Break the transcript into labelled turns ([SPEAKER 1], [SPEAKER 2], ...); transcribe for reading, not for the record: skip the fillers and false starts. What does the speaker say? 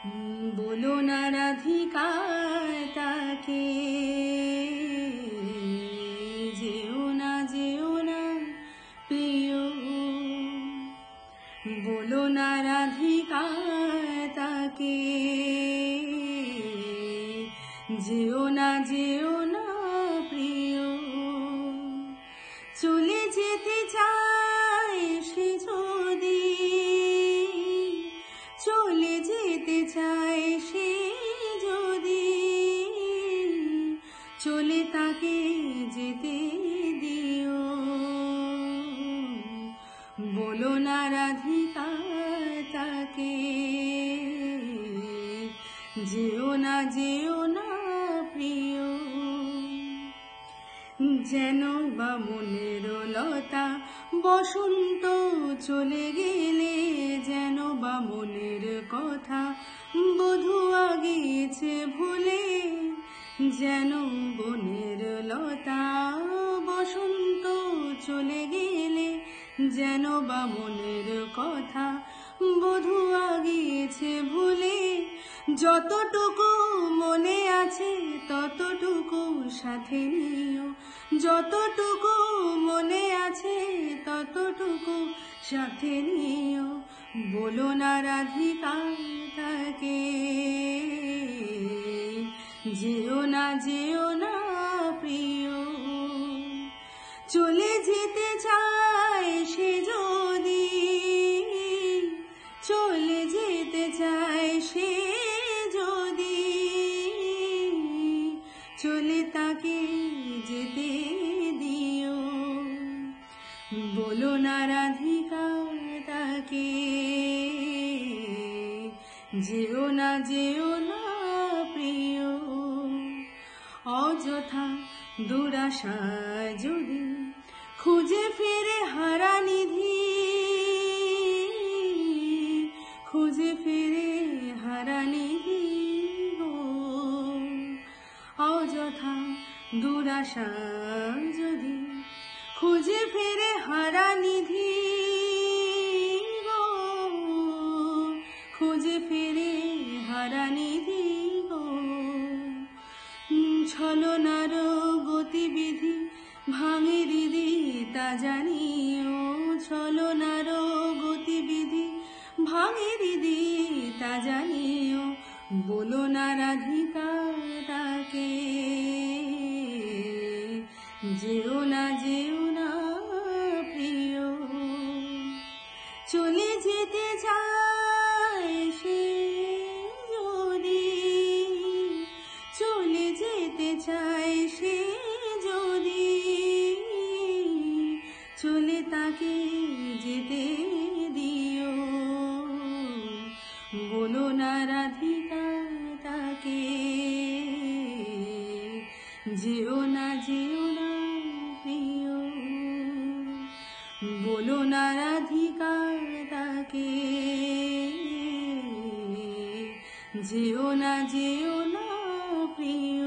[SPEAKER 1] बोलो ना राधिका ताके যেও না প্রিয় बोलो ना राधिका ताके যেও না প্রিয় চলে যেতে চায় সে যদি চলে যেতে চায় সে যদি চলে তাকে যেতে দিও बोलो ना राधिका ताके যেও না প্রিয় যেন বা মনের লতা বসন্ত চলে গেলে যেন বা মনের কথা বধূ আগিয়েছে ভুলে যেন বনের লতা বসন্ত চলে গেলে যেন বা মনের কথা বধূ আগিয়েছে ভুলে যতটুকু মনে আছে ততটুকু সাথে নিও যতটুকু মনে আছে ততটুকু সাথে নিও बोलो ना राधिका ताके যেও না প্রিয় চলে যেতে চায় সে যদি চলে যেতে চায় সে যদি চলে তাকে যেতে দিও बोलो ना राधिका ताके যেও না প্রিয় অযথা দুরাশা যদি খুঁজে ফিরে হারা নিধি খুঁজে ফিরে হারা নিধি গো অযথা দুরাশা যদি খুঁজে ফিরে হারা নিধি গো খুঁজে ফিরে হারা নিধি গো ছলনার গতিবিধি ভাঙে হৃদি তা জানিও ছলনার গতিবিধি ভাঙে হৃদি তা জানিও बोलो ना राधिका ताके যেও না প্রিয় চলে যেতে চায় সে যদি চলে যেতে চায় সে যদি চলে তাকে যেতে দিও बोलो ना राधिका ताके যেও না প্রিয় बोलो ना राधिका ताके যেও না প্রিয়।